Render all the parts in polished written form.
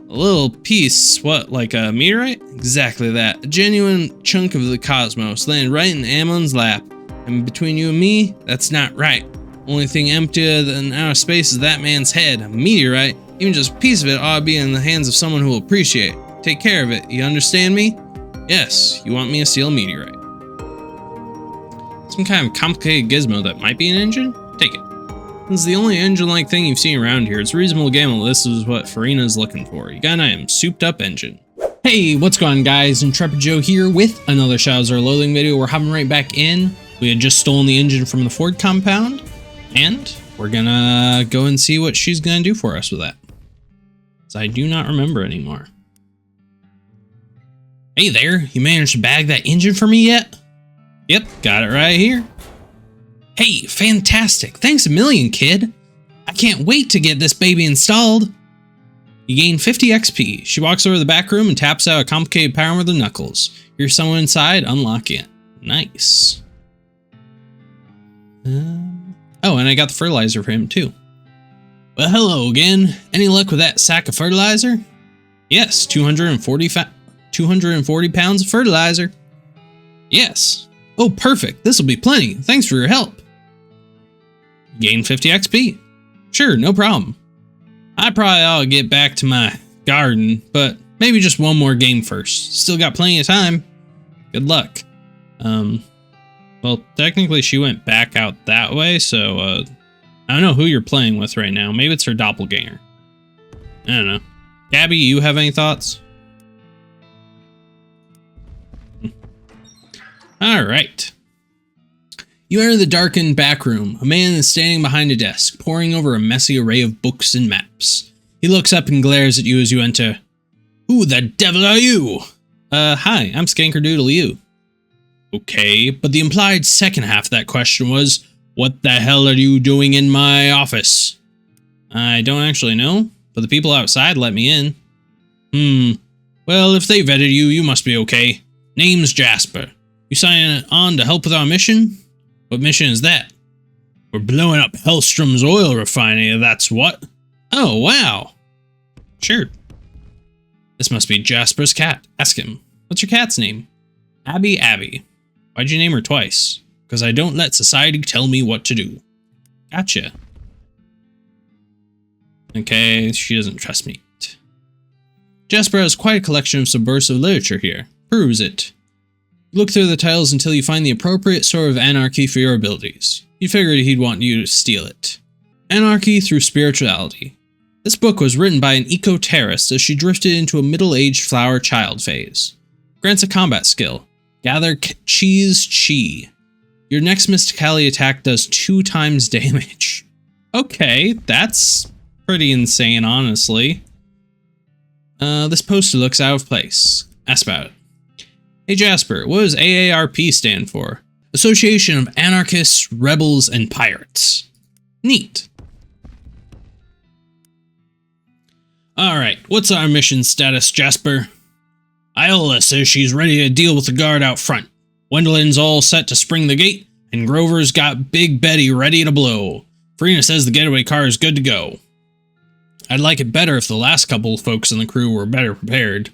A little piece, what, like a meteorite? Exactly that. A genuine chunk of the cosmos landed right in Ammon's lap. And between you and me, that's not right. Only thing emptier than outer space is that man's head. A meteorite, even just a piece of it, ought to be in the hands of someone who will appreciate it. Take care of it, you understand me? Yes, you want me to steal a meteorite. Some kind of complicated gizmo that might be an engine? Take it. This is the only engine-like thing you've seen around here. It's reasonable to gamble this is what Farina's looking for. You got an item, souped-up engine. Hey, what's going on, guys? IntrepidJoe here with another Over Loathing video. We're hopping right back in. We had just stolen the engine from the Ford compound, and we're gonna go and see what she's gonna do for us with that. So I do not remember anymore. Hey there, you managed to bag that engine for me yet? Yep, got it right here. Hey, fantastic. Thanks a million, kid. I can't wait to get this baby installed. You gain 50 XP. She walks over to the back room and taps out a complicated pattern with her knuckles. Here's someone inside, unlock it. Nice. Oh, and I got the fertilizer for him too. Well, hello again. Any luck with that sack of fertilizer? Yes, 240 pounds of fertilizer. Yes. Oh, perfect. This will be plenty. Thanks for your help. Gain 50 XP. Sure, no problem. I probably ought to get back to my garden, but maybe just one more game first. Still got plenty of time. Good luck. Well, technically she went back out that way, so, I don't know who you're playing with right now. Maybe it's her doppelganger. I don't know. Gabby, you have any thoughts? Alright. You enter the darkened back room. A man is standing behind a desk, poring over a messy array of books and maps. He looks up and glares at you as you enter. Who the devil are you? Hi, I'm Skankerdoodle you. Okay, but the implied second half of that question was, what the hell are you doing in my office? I don't actually know, but the people outside let me in. Well, if they vetted you, you must be okay. Name's Jasper. You signing on to help with our mission? What mission is that? We're blowing up Hellstrom's oil refinery, that's what. Oh, wow. Sure. This must be Jasper's cat. Ask him. What's your cat's name? Abby. Why'd you name her twice? Because I don't let society tell me what to do. Gotcha. Okay, she doesn't trust me. Jasper has quite a collection of subversive literature here. Peruse it. Look through the titles until you find the appropriate sort of anarchy for your abilities. You figured he'd want you to steal it. Anarchy through spirituality. This book was written by an eco-terrorist as she drifted into a middle-aged flower child phase. Grants a combat skill. Gather cheese chi. Your next Mysticality attack does 2 times damage. Okay, that's pretty insane, honestly. This poster looks out of place. Ask about it. Hey Jasper, what does AARP stand for? Association of Anarchists, Rebels, and Pirates. Neat. Alright, what's our mission status, Jasper? Iola says she's ready to deal with the guard out front. Wendelin's all set to spring the gate, and Grover's got Big Betty ready to blow. Farina says the getaway car is good to go. I'd like it better if the last couple of folks in the crew were better prepared.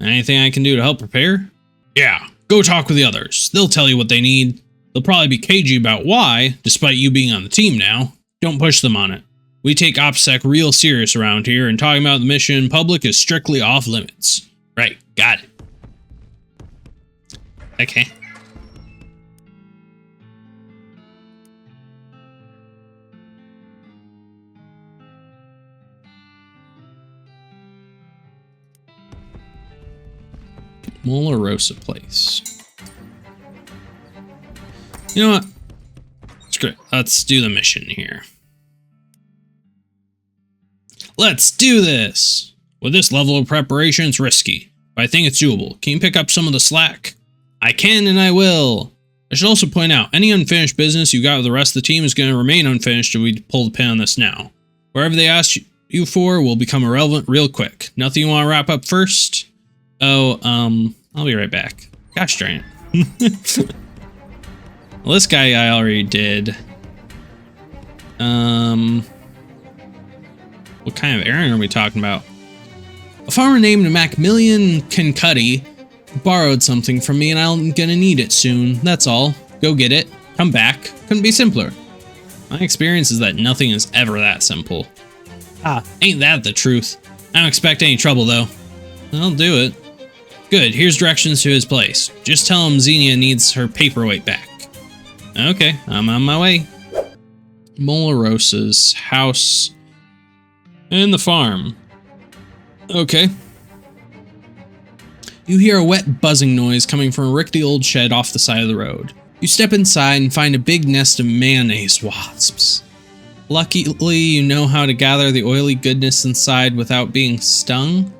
Anything I can do to help prepare? Yeah, go talk with the others. They'll tell you what they need. They'll probably be cagey about why, despite you being on the team now. Don't push them on it. We take OPSEC real serious around here, and talking about the mission in public is strictly off limits. Right, got it. Okay. Molorosa Place. You know what? Screw it. Let's do the mission here. Let's do this! With this level of preparation, it's risky, but I think it's doable. Can you pick up some of the slack? I can and I will. I should also point out, any unfinished business you got with the rest of the team is going to remain unfinished if we pull the pin on this now. Wherever they ask you for will become irrelevant real quick. Nothing you want to wrap up first? Oh, I'll be right back. Gosh darn it. Well, this guy I already did. What kind of errand are we talking about? A farmer named Macmillian Kincuddy borrowed something from me and I'm gonna need it soon. That's all. Go get it. Come back. Couldn't be simpler. My experience is that nothing is ever that simple. Ain't that the truth? I don't expect any trouble though. I'll do it. Good, here's directions to his place. Just tell him Xenia needs her paperweight back. Okay, I'm on my way. Molarosa's house and the farm. Okay. You hear a wet buzzing noise coming from a rickety old shed off the side of the road. You step inside and find a big nest of mayonnaise wasps. Luckily, you know how to gather the oily goodness inside without being stung.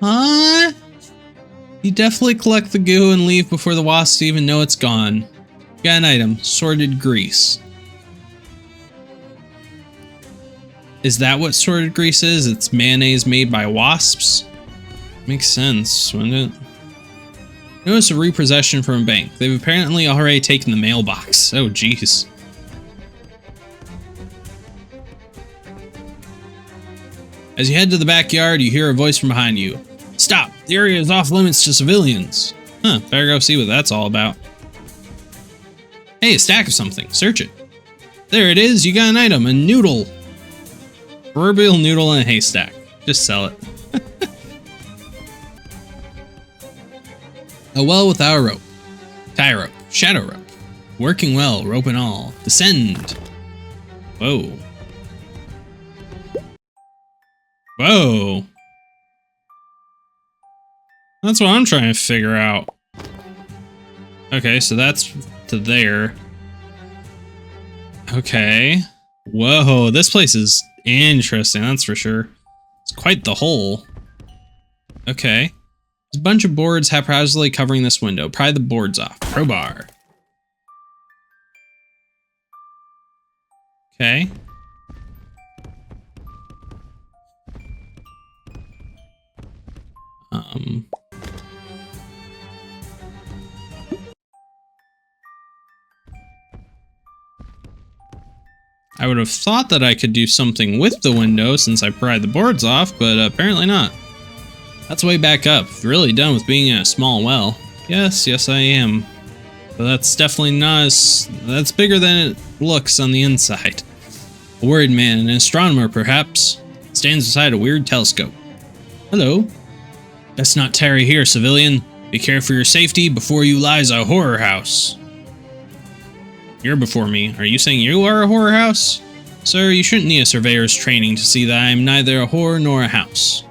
Huh? You definitely collect the goo and leave before the wasps even know it's gone. You got an item, sorted grease. Is that what sorted grease is? It's mayonnaise made by wasps? Makes sense, wouldn't it? Notice a repossession from a bank. They've apparently already taken the mailbox. Oh, jeez. As you head to the backyard, you hear a voice from behind you. Stop! The area is off limits to civilians. Huh, better go see what that's all about. Hey, a stack of something. Search it. There it is, you got an item, a noodle. Proverbial noodle in a haystack. Just sell it. A well without a rope. Tie rope. Shadow rope. Working well, rope and all. Descend. Whoa. Whoa. That's what I'm trying to figure out. Okay, so that's to there. Okay. Whoa, this place is interesting, that's for sure. It's quite the hole. Okay. There's a bunch of boards haphazardly covering this window. Pry the boards off. Crowbar. Okay. I would have thought that I could do something with the window since I pried the boards off, but apparently not. That's way back up. Really done with being in a small well. Yes, I am. But that's definitely not as... that's bigger than it looks on the inside. A worried man, an astronomer perhaps, stands beside a weird telescope. Hello. Best not tarry here, civilian. Be careful for your safety. Before you lies a horror house. You're before me. Are you saying you are a horror house? Sir, you shouldn't need a surveyor's training to see that I am neither a horror nor a house.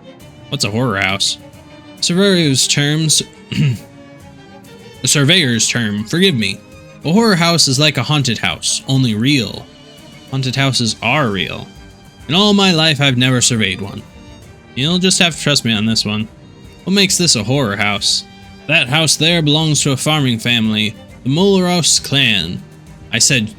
What's a horror house? Surveyor's terms... a surveyor's term, forgive me. A horror house is like a haunted house, only real. Haunted houses are real. In all my life, I've never surveyed one. You'll just have to trust me on this one. What makes this a horror house? That house there belongs to a farming family, the Molaros clan. I should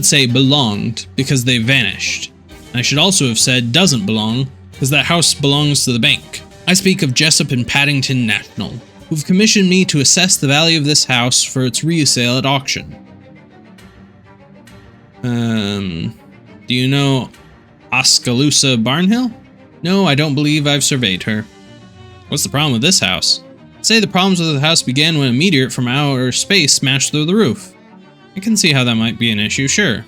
say belonged, because they vanished. I should also have said doesn't belong, because that house belongs to the bank. I speak of Jessup and Paddington National, who've commissioned me to assess the value of this house for its resale at auction. Do you know Oskaloosa Barnhill? No, I don't believe I've surveyed her. What's the problem with this house? I'd say the problems with the house began when a meteor from outer space smashed through the roof. I can see how that might be an issue, sure.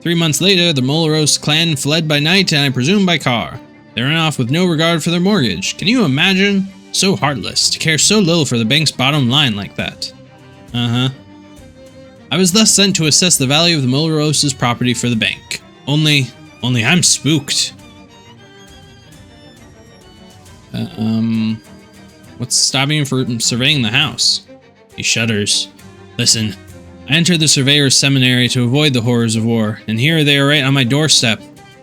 3 months later, the Molaros clan fled by night and I presume by car. They ran off with no regard for their mortgage. Can you imagine? So heartless, to care so little for the bank's bottom line like that. Uh-huh. I was thus sent to assess the value of the Molaros' property for the bank. Only I'm spooked. What's stopping you from surveying the house? He shudders. Listen, I entered the surveyor's seminary to avoid the horrors of war, and here they are right on my doorstep,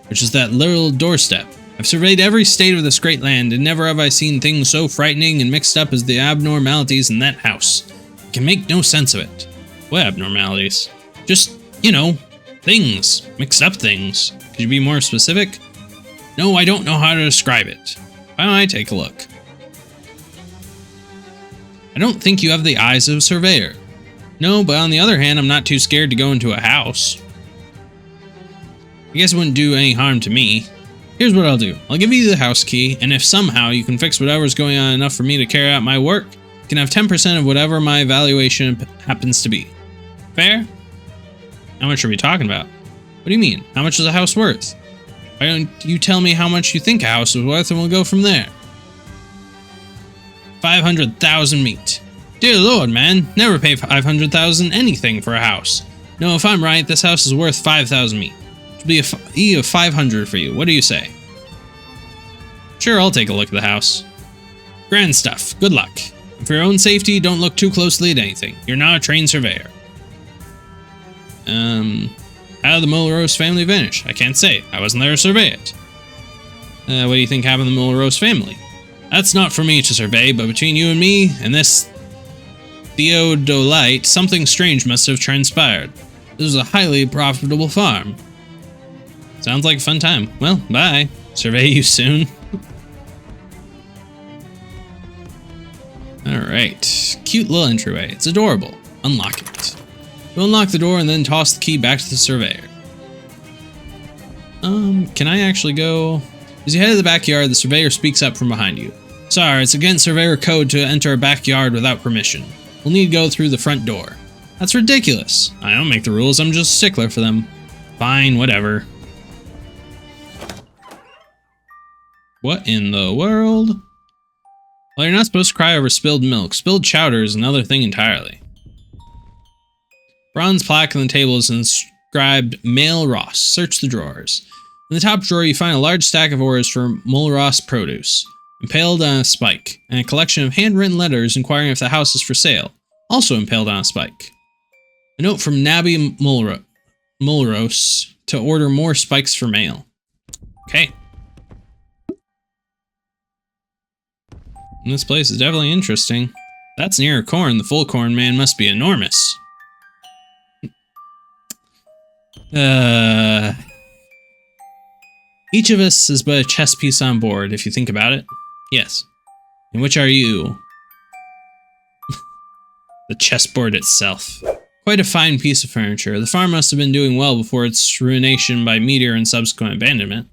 which is that little doorstep. I've surveyed every state of this great land, and never have I seen things so frightening and mixed up as the abnormalities in that house. I can make no sense of it. What abnormalities? Just, you know, things. Mixed up things. Could you be more specific? No, I don't know how to describe it. Why don't I take a look? I don't think you have the eyes of a surveyor. No, but on the other hand, I'm not too scared to go into a house. I guess it wouldn't do any harm to me. Here's what I'll do. I'll give you the house key, and if somehow you can fix whatever's going on enough for me to carry out my work, you can have 10% of whatever my evaluation happens to be. Fair? How much are we talking about? What do you mean? How much is a house worth? Why don't you tell me how much you think a house is worth and we'll go from there? 500,000 meat. Dear Lord, man, never pay 500,000 anything for a house. No, if I'm right, this house is worth 5,000 meat. It'll be a fee of 500 for you. What do you say? Sure, I'll take a look at the house. Grand stuff. Good luck. And for your own safety, don't look too closely at anything. You're not a trained surveyor. How did the Mulrose family vanish? I can't say. I wasn't there to survey it. What do you think happened to the Mulrose family? That's not for me to survey, but between you and me and this Theodolite, something strange must have transpired. This was a highly profitable farm. Sounds like a fun time. Well, bye. Survey you soon. Alright. Cute little entryway. It's adorable. Unlock it. You unlock the door and then toss the key back to the surveyor. Can I actually go? As you head to the backyard, the surveyor speaks up from behind you. Sorry, it's against surveyor code to enter a backyard without permission. We'll need to go through the front door. That's ridiculous. I don't make the rules, I'm just a stickler for them. Fine, whatever. What in the world? Well, you're not supposed to cry over spilled milk. Spilled chowder is another thing entirely. Bronze plaque on the table is inscribed Mail Ross. Search the drawers. In the top drawer, you find a large stack of orders for Mulross produce, impaled on a spike, and a collection of handwritten letters inquiring if the house is for sale, also impaled on a spike. A note from Nabby Mulrose to order more spikes for mail. Okay. This place is definitely interesting. That's near corn. The full corn man must be enormous. Each of us is but a chess piece on board, if you think about it. Yes. And which are you? The chessboard itself. Quite a fine piece of furniture. The farm must have been doing well before its ruination by meteor and subsequent abandonment.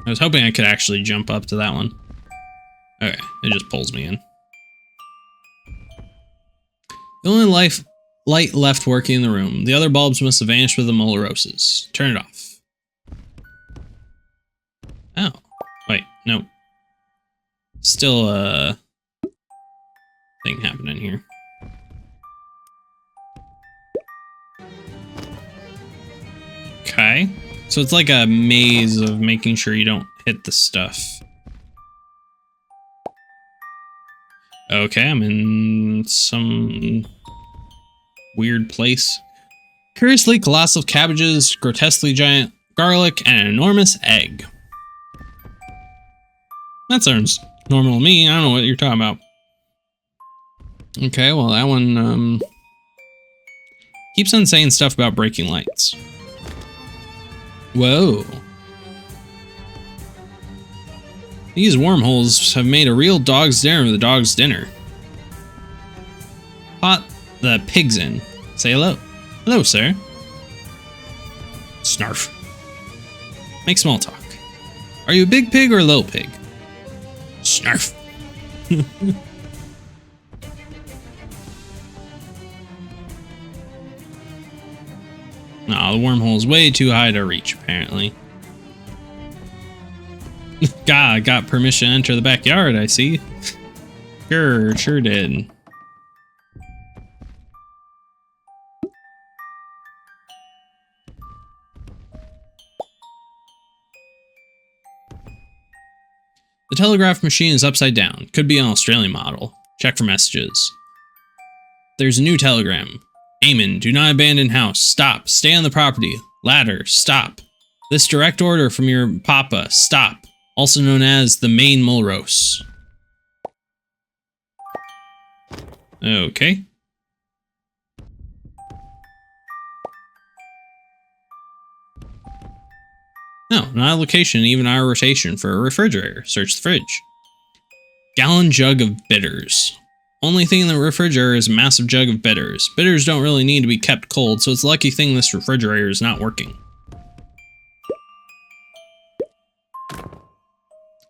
I was hoping I could actually jump up to that one. Okay, it just pulls me in. The only light left working in the room. The other bulbs must have vanished with the Mulroses. Turn it off. Oh. Wait, no. Still a thing happening here. Okay. So it's like a maze of making sure you don't hit the stuff. Okay, I'm in some weird place. Curiously colossal cabbages, grotesquely giant garlic, and an enormous egg. That sounds normal to me. I don't know what you're talking about. Okay, well that one keeps on saying stuff about breaking lights. Whoa. These wormholes have made a real dog's dinner of the dog's dinner. Pot the pigs in. Say hello. Hello, sir. Snarf. Make small talk. Are you a big pig or a little pig? Snarf. No, the wormhole's way too high to reach, apparently. God, I got permission to enter the backyard, I see. Sure did. The telegraph machine is upside down. Could be an Australian model. Check for messages. There's a new telegram. Amen, do not abandon house. Stop. Stay on the property. Ladder. Stop. This direct order from your papa. Stop. Also known as the main Mulrose. Okay. No, not a location, even our rotation for a refrigerator. Search the fridge. Gallon jug of bitters. Only thing in the refrigerator is a massive jug of bitters. Bitters don't really need to be kept cold, so it's a lucky thing this refrigerator is not working.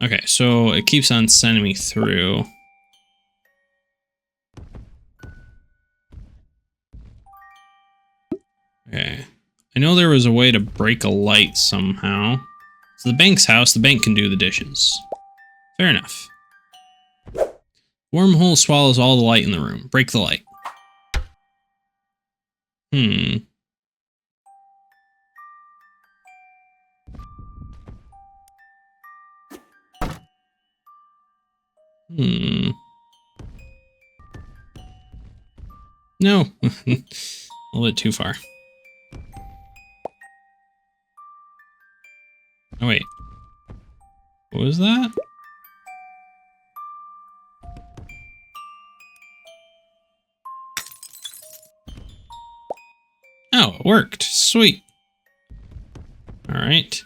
Okay, so it keeps on sending me through. Okay. I know there was a way to break a light somehow. It's the bank's house, the bank can do the dishes. Fair enough. Wormhole swallows all the light in the room. Break the light. No. A little bit too far. Oh, wait. What was that? Oh, it worked. Sweet. Alright.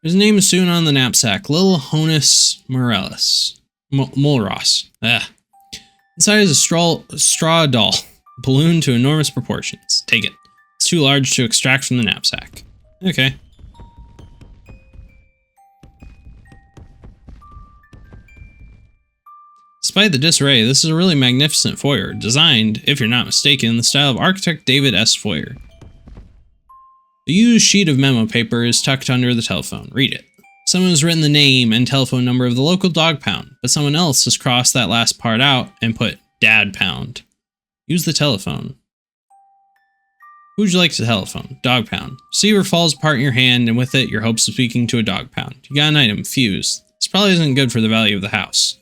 His name is soon on the knapsack. Lil Honus Morellis. Mulross. Ah. Inside is a straw doll. Balloon to enormous proportions. Take it. It's too large to extract from the knapsack. Okay. Despite the disarray, this is a really magnificent foyer, designed, if you're not mistaken, in the style of architect David S. Foyer. A used sheet of memo paper is tucked under the telephone. Read it. Someone has written the name and telephone number of the local dog pound, but someone else has crossed that last part out and put Dad Pound. Use the telephone. Who would you like to telephone? Dog pound. Receiver falls apart in your hand, and with it, your hopes of speaking to a dog pound. You got an item, fuse. This probably isn't good for the value of the house.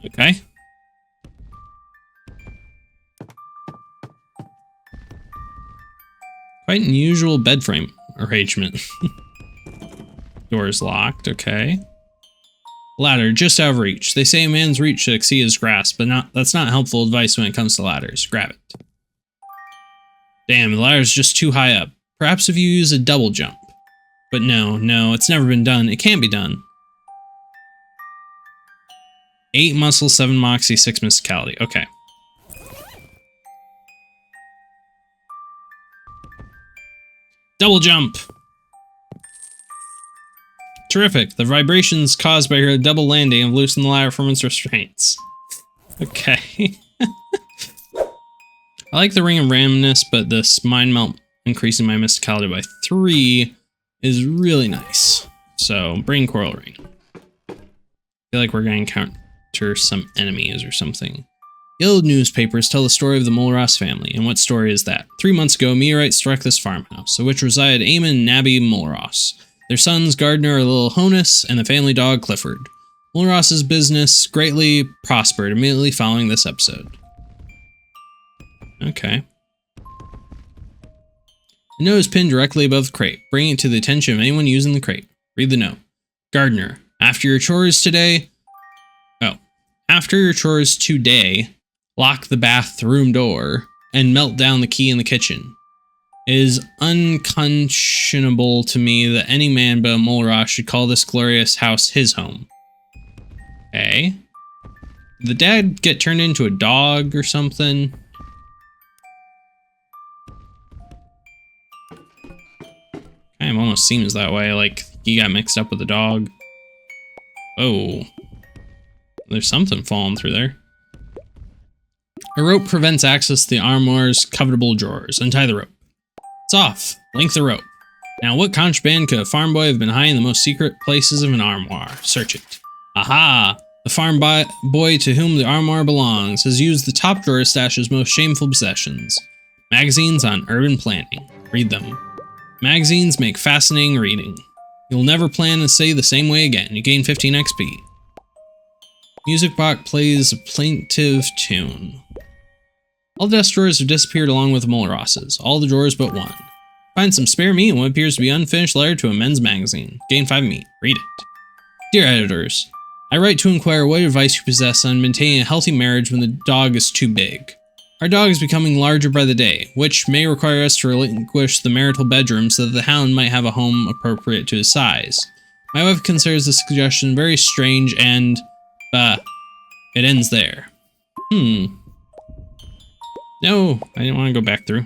Okay. Quite an unusual bed frame arrangement. Door is locked, okay. Ladder, just out of reach. They say a man's reach should exceed his grasp, but that's not helpful advice when it comes to ladders. Grab it. Damn, the ladder's just too high up. Perhaps if you use a double jump. But no, it's never been done. It can't be done. 8 muscle, 7 moxie, 6 mysticality. Okay. Double jump! Terrific. The vibrations caused by your double landing have loosened the ladder from its restraints. Okay. I like the ring of randomness, but this mind melt increasing my mysticality by 3 is really nice. So, bring coral ring. I feel like we're going to encounter some enemies or something. Yellow newspapers tell the story of the Mulross family. And what story is that? 3 months ago, meteorites struck this farmhouse, in which resided Eamon and Nabby Mulross. Their sons, Gardner, or Lil Honus, and the family dog, Clifford. Mulross's business greatly prospered immediately following this episode. Okay. The note is pinned directly above the crate, bringing it to the attention of anyone using the crate. Read the note. Gardner, after your chores today, lock the bathroom door and melt down the key in the kitchen. It is unconscionable to me that any man but a Mulross should call this glorious house his home. Okay. Did the dad get turned into a dog or something? Kind of almost seems that way, like he got mixed up with the dog. Oh. There's something falling through there. A rope prevents access to the armoire's covetable drawers. Untie the rope. It's off. Link the rope. Now, what contraband could a farm boy have been hiding in the most secret places of an armoire? Search it. Aha! The farm boy to whom the armoire belongs has used the top drawer to stash his most shameful possessions. Magazines on urban planning. Read them. Magazines make fascinating reading. You'll never plan to say the same way again. You gain 15 XP. Music box plays a plaintive tune. All the desk drawers have disappeared along with the Mulrosses. All the drawers but one. Find some spare meat in what appears to be an unfinished letter to a men's magazine. Gain 5 meat. Read it. Dear editors, I write to inquire what advice you possess on maintaining a healthy marriage when the dog is too big. Our dog is becoming larger by the day, which may require us to relinquish the marital bedroom so that the hound might have a home appropriate to his size. My wife considers the suggestion very strange and, it ends there. No, I didn't want to go back through.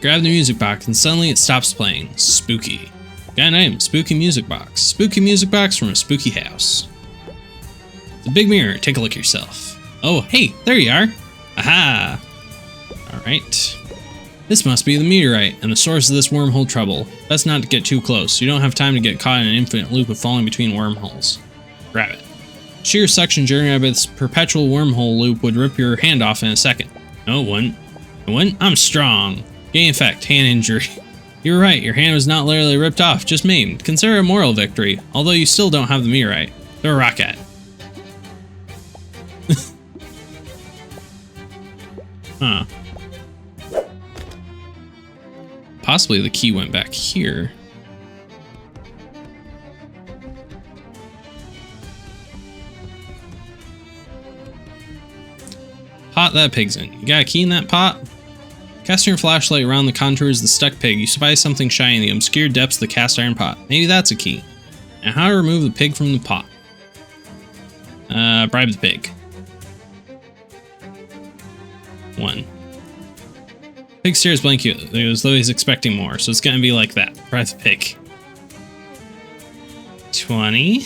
Grab the music box and suddenly it stops playing. Spooky. Got an item, spooky music box. Spooky music box from a spooky house. It's a big mirror, take a look yourself. Oh, hey, there you are. Aha! Alright. This must be the meteorite and the source of this wormhole trouble. Best not to get too close. You don't have time to get caught in an infinite loop of falling between wormholes. Grab it. Sheer suction journey out of this perpetual wormhole loop would rip your hand off in a second. No, it wouldn't. It wouldn't? I'm strong. Gain effect, hand injury. You were right, your hand was not literally ripped off, just maimed. Consider a moral victory, although you still don't have the meteorite. Throw a rock at it. Huh. Possibly the key went back here. Pot that pig's in. You got a key in that pot? Casting your flashlight around the contours of the stuck pig, you spy something shiny in the obscure depths of the cast iron pot. Maybe that's a key. Now how to remove the pig from the pot? Bribe the pig. 1. Pig stares blankly as though he's expecting more, so it's gonna be like that. Bribe the pig. 20.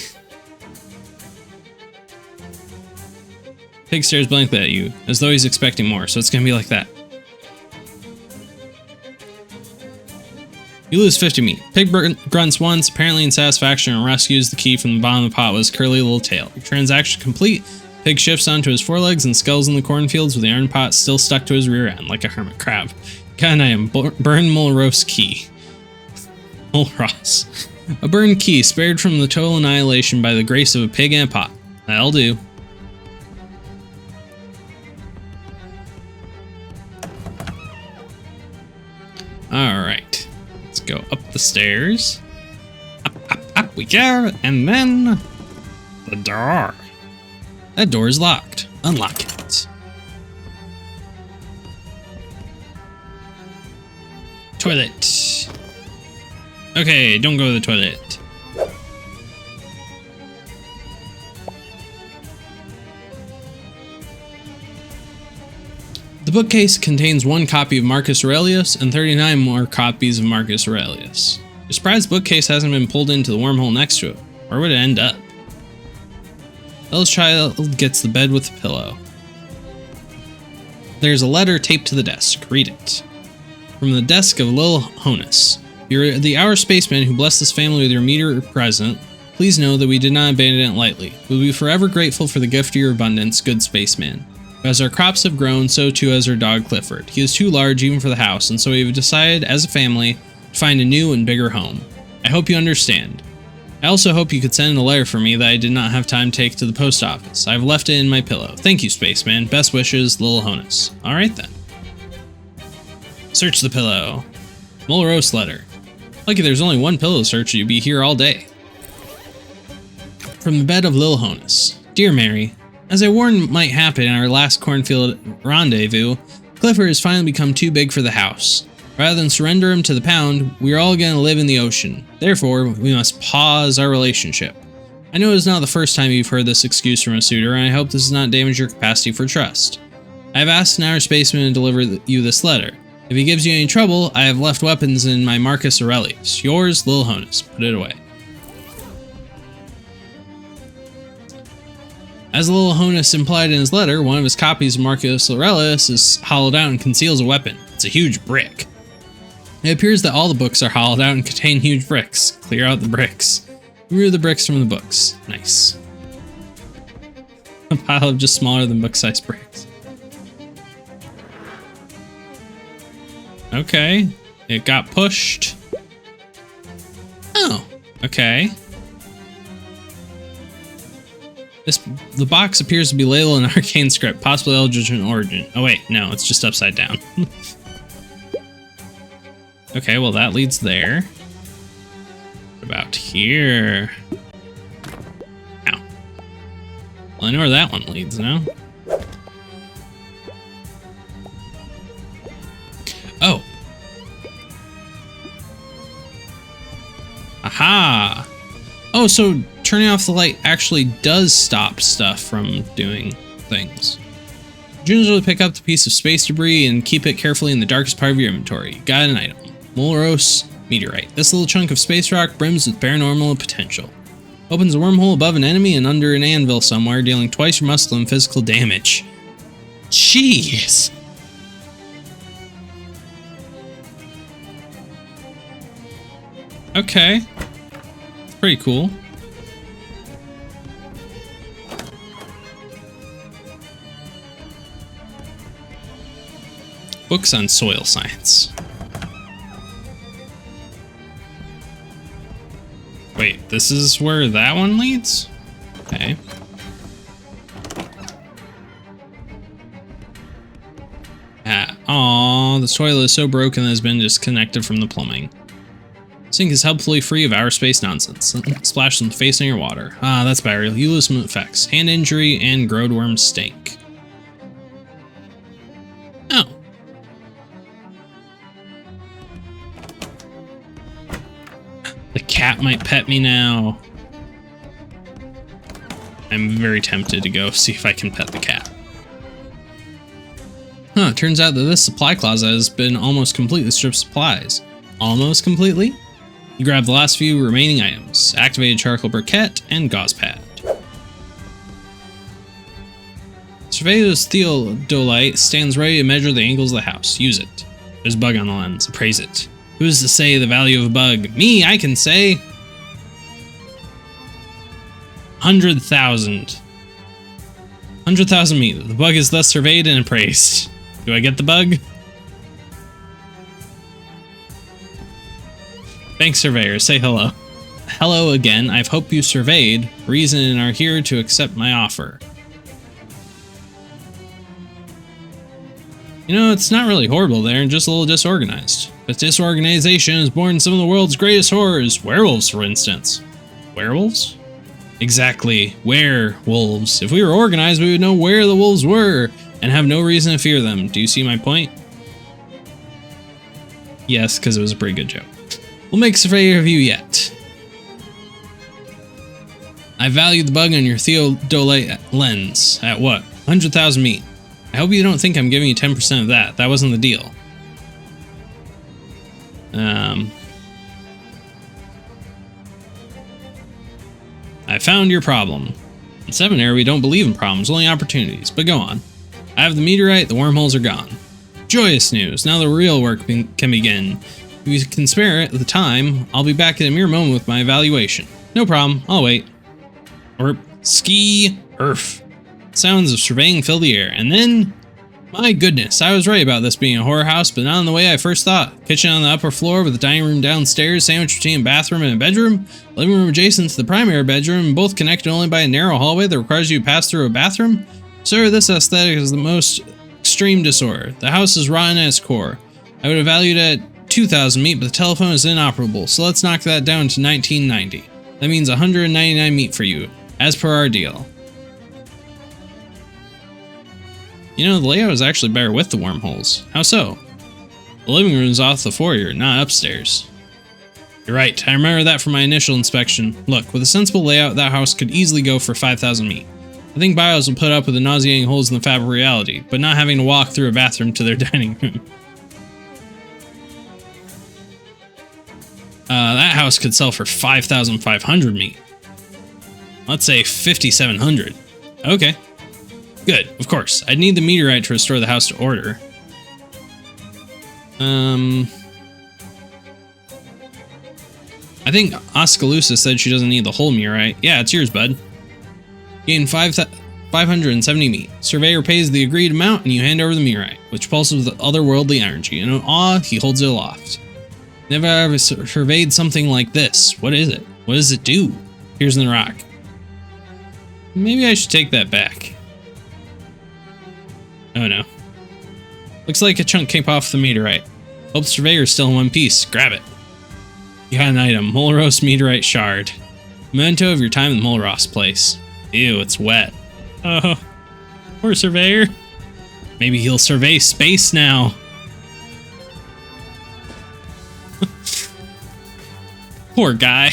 Pig stares blankly at you, as though he's expecting more, so it's gonna be like that. You lose 50 meat. Pig grunts once, apparently in satisfaction, and rescues the key from the bottom of the pot with his curly little tail. Your transaction complete. Pig shifts onto his forelegs and skulls in the cornfields with the iron pot still stuck to his rear end like a hermit crab. Got an item. Burn Mulrose key. Mulross. A burned key spared from the total annihilation by the grace of a pig and a pot. That'll do. Alright. Let's go up the stairs. Up we go, and then the door. That door is locked. Unlock it. Toilet. Okay, don't go to the toilet. The bookcase contains 1 copy of Marcus Aurelius and 39 more copies of Marcus Aurelius. You're surprised the bookcase hasn't been pulled into the wormhole next to it. Where would it end up? Ella's child gets the bed with the pillow. There's a letter taped to the desk. Read it. From the desk of Lil Honus. You're the Our Spaceman who blessed this family with your meteor present. Please know that we did not abandon it lightly. We'll be forever grateful for the gift of your abundance, good spaceman. As our crops have grown, so too has our dog Clifford. He is too large even for the house, and so we've decided, as a family, to find a new and bigger home. I hope you understand. I also hope you could send a letter for me that I did not have time to take to the post office. I've left it in my pillow. Thank you, Spaceman. Best wishes, Lil Honus. Alright then. Search the pillow. Mulrose letter. Lucky there's only 1 pillow search, you'd be here all day. From the bed of Lil Honus. Dear Mary, as I warned might happen in our last cornfield rendezvous, Clifford has finally become too big for the house. Rather than surrender him to the pound, we are all going to live in the ocean. Therefore, we must pause our relationship. I know it is not the first time you've heard this excuse from a suitor, and I hope this does not damage your capacity for trust. I have asked an Our Spaceman to deliver you this letter. If he gives you any trouble, I have left weapons in my Marcus Aurelius. Yours, Lil Honus. Put it away. As Lil Honus implied in his letter, one of his copies of Marcus Aurelius is hollowed out and conceals a weapon. It's a huge brick. It appears that all the books are hollowed out and contain huge bricks. Clear out the bricks. Remove the bricks from the books. Nice. A pile of just smaller than book-sized bricks. Okay. It got pushed. Oh. Okay. The box appears to be labeled in arcane script, possibly Eldritch in origin. Oh wait, no, it's just upside down. Okay, well that leads there. What about here? Ow. Well, I know where that one leads now. Oh. Aha! Oh, so turning off the light actually does stop stuff from doing things. Gingerly pick up the piece of space debris and keep it carefully in the darkest part of your inventory. Got an item. Molros meteorite. This little chunk of space rock brims with paranormal potential. Opens a wormhole above an enemy and under an anvil somewhere, dealing twice your muscle and physical damage. Jeez! Okay. Pretty cool. Books on soil science. Wait, this is where that one leads? Okay. Aw, the toilet is so broken that it has been disconnected from the plumbing. Sink is helpfully free of outer space nonsense. Splash some face in your water. Ah, that's burial. You lose some effects. Hand injury and growed worm stink. Oh. The cat might pet me now. I'm very tempted to go see if I can pet the cat. Huh, turns out that this supply closet has been almost completely stripped of supplies. Almost completely? You grab the last few remaining items. Activated charcoal briquette and gauze pad. Surveyor's theodolite stands ready to measure the angles of the house. Use it. There's a bug on the lens. Appraise it. Who's to say the value of a bug? Me, I can say. 100,000. 100,000 meter. The bug is thus surveyed and appraised. Do I get the bug? Thanks, surveyor. Say hello. Hello again. I've hoped you surveyed. Reason and are here to accept my offer. You know, it's not really horrible there, just a little disorganized. But disorganization has born some of the world's greatest horrors. Werewolves, for instance. Werewolves? Exactly. Werewolves. If we were organized, we would know where the wolves were and have no reason to fear them. Do you see my point? Yes, because it was a pretty good joke. We'll make surveyor of you yet. I value the bug on your theodolite lens. At what? 100,000 meat. I hope you don't think I'm giving you 10% of that. That wasn't the deal. I found your problem. In Seminary, we don't believe in problems, only opportunities. But go on. I have the meteorite, the wormholes are gone. Joyous news. Now the real work can begin. If you can spare it the time, I'll be back in a mere moment with my evaluation. No problem, I'll wait. Or ski earth. Sounds of surveying fill the air, and then... My goodness, I was right about this being a horror house, but not in the way I first thought. Kitchen on the upper floor with a dining room downstairs, sandwiched between a bathroom and a bedroom, living room adjacent to the primary bedroom, both connected only by a narrow hallway that requires you to pass through a bathroom. Sir, this aesthetic is the most extreme disorder. The house is rotten at its core. I would have valued it at 2,000 meat, but the telephone is inoperable, so let's knock that down to 1990. That means 199 meat for you, as per our deal. You know, the layout is actually better with the wormholes. How so? The living room is off the foyer, not upstairs. You're right, I remember that from my initial inspection. Look, with a sensible layout, that house could easily go for 5,000 meat. I think bios will put up with the nauseating holes in the fabric of reality, but not having to walk through a bathroom to their dining room. That house could sell for 5,500 meat. Let's say 5,700. Okay. Good, of course. I'd need the meteorite to restore the house to order. I think Oskaloosa said she doesn't need the whole meteorite. Yeah, it's yours, bud. Gain 570 meat. Surveyor pays the agreed amount, and you hand over the meteorite, which pulses with otherworldly energy. In awe, he holds it aloft. Never ever surveyed something like this. What is it? What does it do? Here's in the rock. Maybe I should take that back. Oh no. Looks like a chunk came off the meteorite. Hope the surveyor's still in one piece. Grab it. You got an item. Molros meteorite shard. Memento of your time in the Molros place. Ew, it's wet. Oh, poor surveyor. Maybe he'll survey space now. Poor guy.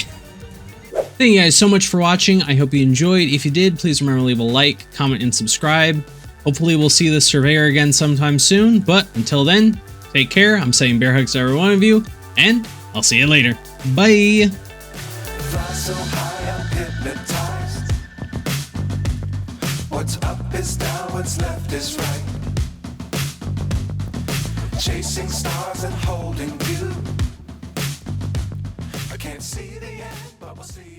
Thank you guys so much for watching. I hope you enjoyed. If you did, please remember to leave a like, comment, and subscribe. Hopefully we'll see this surveyor again sometime soon, but until then, take care. I'm saying bear hugs to every one of you, and I'll see you later. Bye! Fly so high, I'm hypnotized. What's up is down, what's left is right. Chasing stars and holding you. I can't see the end, but we'll see.